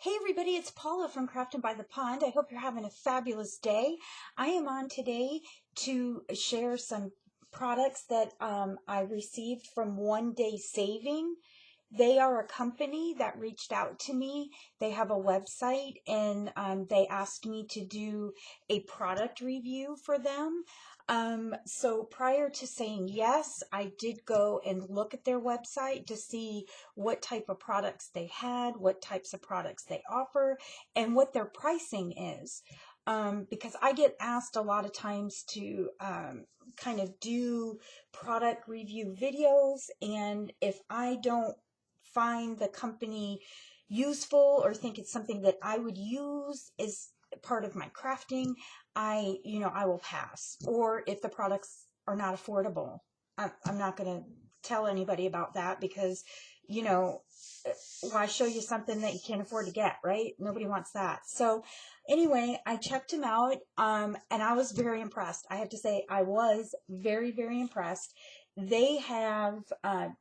Hey everybody, it's Paula from Crafting by the Pond. I hope you're having a fabulous day. I am on today to share some products that I received from Onedaysaving. They are a company that reached out to me. They have a website and they asked me to do a product review for them. So prior to saying yes, I did go and look at their website to see what type of products they had, what types of products they offer, and what their pricing is. Because I get asked a lot of times to kind of do product review videos, and if I don't find the company useful or think it's something that I would use as part of my crafting, I will pass. Or if the products are not affordable, I'm not going to tell anybody about that because, why show you something that you can't afford to get, right? Nobody wants that. So anyway, I checked them out, and I was very impressed. I have to say I was very, very impressed. They have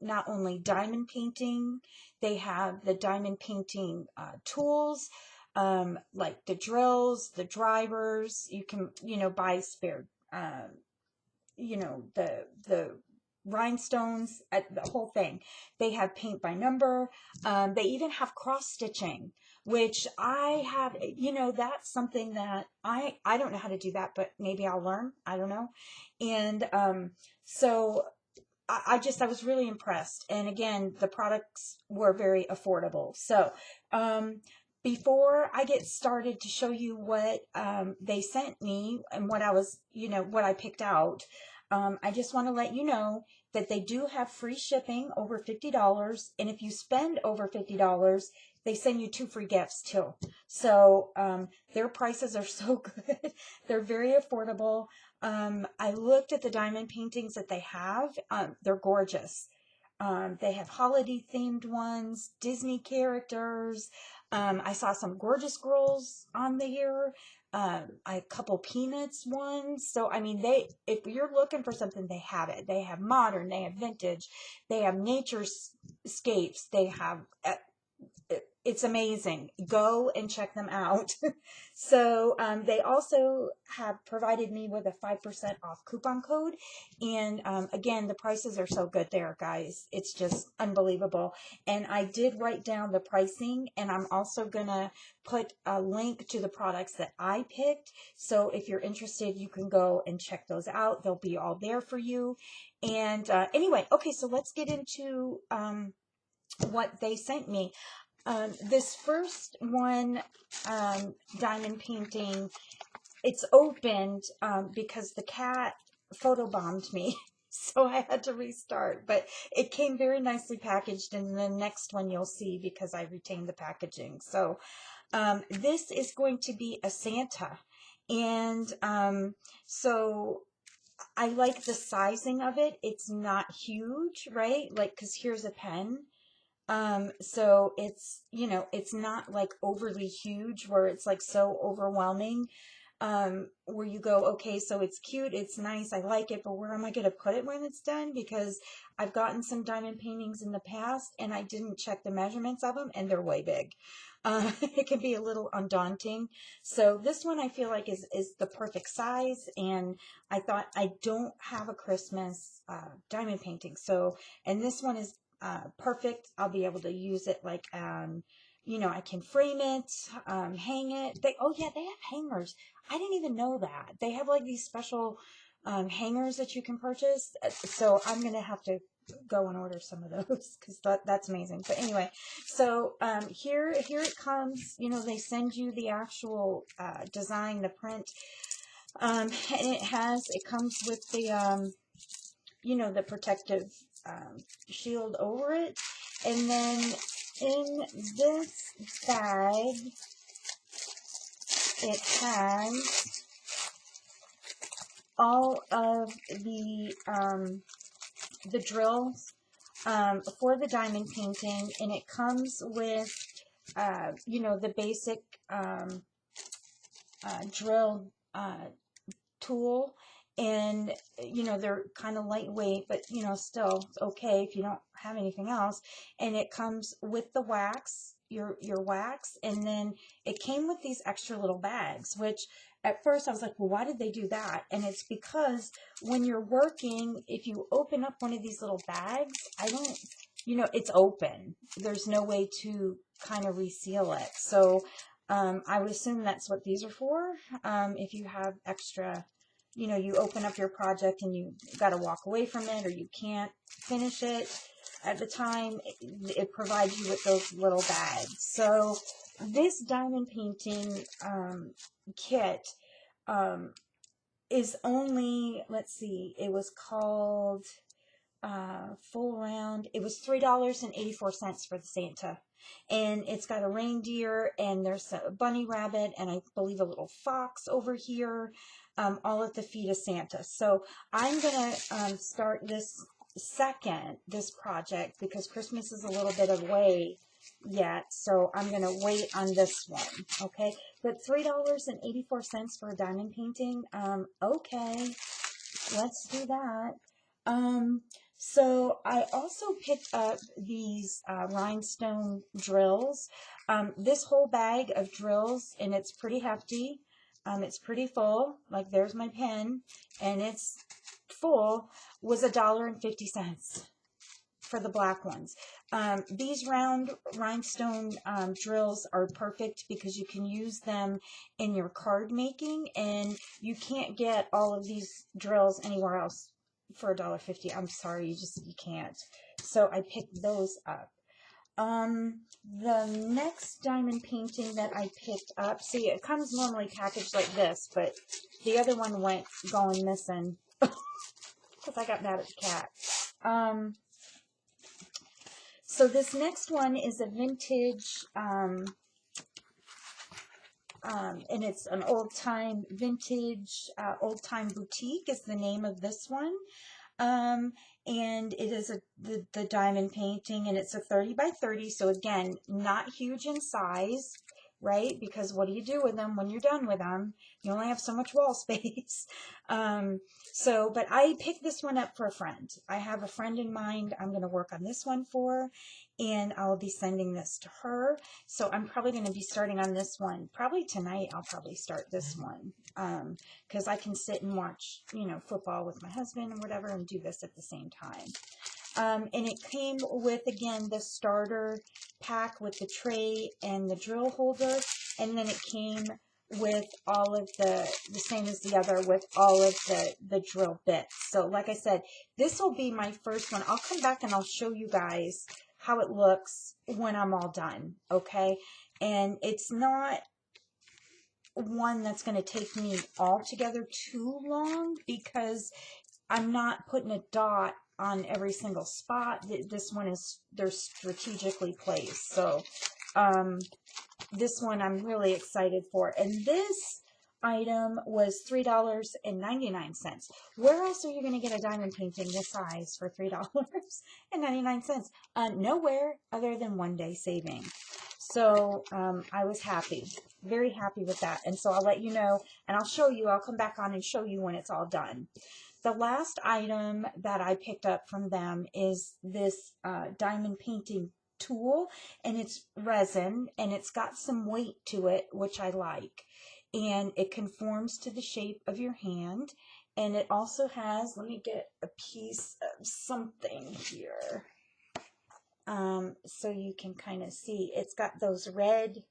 not only diamond painting, they have the diamond painting tools, like the drills, the drivers. You can, buy spare, the rhinestones, the whole thing. They have paint by number. They even have cross stitching, which I have, that's something that I don't know how to do that, but maybe I'll learn. I don't know. And so I was really impressed. And again, the products were very affordable. So, before I get started to show you what they sent me and what what I picked out, I just want to let you know that they do have free shipping over $50. And if you spend over $50, they send you 2 free gifts too. So their prices are so good. They're very affordable. I looked at the diamond paintings that they have. They're gorgeous. They have holiday themed ones, Disney characters. I saw some gorgeous girls on there. A couple Peanuts ones. So, I mean, if you're looking for something, they have it. They have modern, they have vintage, they have nature scapes, they have, it's amazing. Go and check them out. So they also have provided me with a 5% off coupon code. And again, the prices are so good there, guys. It's just unbelievable. And I did write down the pricing, and I'm also going to put a link to the products that I picked. So if you're interested, you can go and check those out. They'll be all there for you. And anyway, okay, so let's get into what they sent me. This first one, diamond painting, it's opened because the cat photobombed me. So I had to restart, but it came very nicely packaged, and the next one you'll see because I retained the packaging. So this is going to be a Santa, and so I like the sizing of it. It's not huge, right? Like, because here's a pen. So it's not like overly huge where it's like so overwhelming, where you go, okay, so it's cute, it's nice, I like it, but where am I going to put it when it's done? Because I've gotten some diamond paintings in the past and I didn't check the measurements of them and they're way big. It can be a little undaunting. So this one I feel like is the perfect size, and I thought I don't have a Christmas diamond painting. So, and this one is perfect. I'll be able to use it like, I can frame it, hang it. They have hangers. I didn't even know that. They have like these special hangers that you can purchase. So I'm going to have to go and order some of those because that's amazing. But anyway, so here it comes. They send you the actual design, the print, and it comes with the the protective shield over it. And then in this bag, it has all of the drills for the diamond painting, and it comes with the basic drill tool. And they're kind of lightweight, but still it's okay if you don't have anything else. And it comes with the wax, your wax. And then it came with these extra little bags, which at first I was like, well, why did they do that? And it's because when you're working, if you open up one of these little bags, it's open. There's no way to kind of reseal it. So I would assume that's what these are for. If you have extra, you open up your project and you got to walk away from it, or you can't finish it at the time, it provides you with those little bags. So this diamond painting kit is only, let's see, it was called full round. It was $3.84 for the Santa. And it's got a reindeer, and there's a bunny rabbit, and I believe a little fox over here, all at the feet of Santa. So I'm going to start this project because Christmas is a little bit away yet. So I'm going to wait on this one. Okay. But $3.84 for a diamond painting. Okay. Let's do that. So I also picked up these Rhinestone Drills. This whole bag of drills, and it's pretty hefty. It's pretty full. Like, there's my pen, and it's full, was $1.50 for the black ones. These round rhinestone drills are perfect because you can use them in your card making, and you can't get all of these drills anywhere else for $1.50. I'm sorry, you can't. So I picked those up. The next diamond painting that I picked up, see, it comes normally packaged like this, but the other one went going missing because I got mad at the cat. So this next one is a vintage, and it's an old-time vintage, old-time boutique is the name of this one. And it is the diamond painting, and it's a 30 by 30. So again, not huge in size, right? Because what do you do with them when you're done with them? You only have so much wall space. But I picked this one up for a friend. I have a friend in mind I'm going to work on this one for, and I'll be sending this to her. So I'm probably going to be starting on this one. Probably tonight I'll probably start this one. Because I can sit and watch, football with my husband and whatever, and do this at the same time. And it came with, again, the starter pack with the tray and the drill holder. And then it came with all of the same as the other, with all of the drill bits. So like I said, this will be my first one. I'll come back and I'll show you guys how it looks when I'm all done. Okay. And it's not one that's going to take me altogether too long because I'm not putting a dot on every single spot. This one they're strategically placed. So this one I'm really excited for. And this item was $3.99. Where else are you going to get a diamond painting this size for $3.99? Nowhere other than Onedaysaving. So I was happy, very happy with that. And so I'll let you know, and I'll show you, I'll come back on and show you when it's all done. The last item that I picked up from them is this diamond painting tool, and it's resin, and it's got some weight to it, which I like. And it conforms to the shape of your hand. And it also has, let me get a piece of something here. So you can kind of see, it's got those red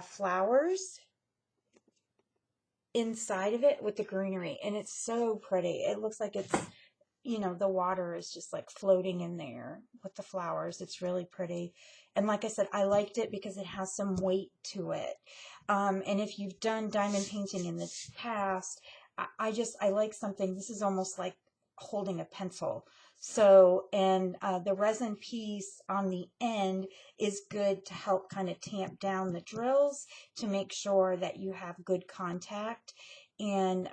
flowers inside of it with the greenery, and it's so pretty. It looks like it's, the water is just like floating in there with the flowers. It's really pretty. And like I said, I liked it because it has some weight to it. And if you've done diamond painting in the past, I like something, this is almost like holding a pencil. So, and the resin piece on the end is good to help kind of tamp down the drills to make sure that you have good contact. And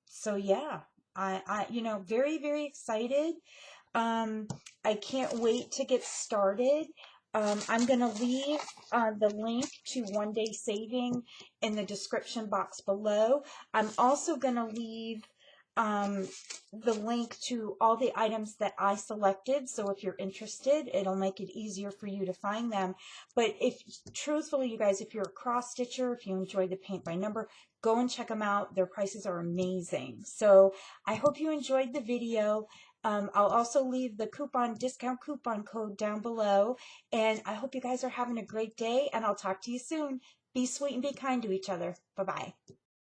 so, yeah, I very, very excited. I can't wait to get started. I'm going to leave the link to Onedaysaving in the description box below. I'm also going to leave the link to all the items that I selected. So if you're interested, it'll make it easier for you to find them. But if truthfully, you guys, if you're a cross stitcher, if you enjoy the paint by number, go and check them out. Their prices are amazing. So I hope you enjoyed the video. I'll also leave the discount coupon code down below. And I hope you guys are having a great day, and I'll talk to you soon. Be sweet and be kind to each other. Bye-bye.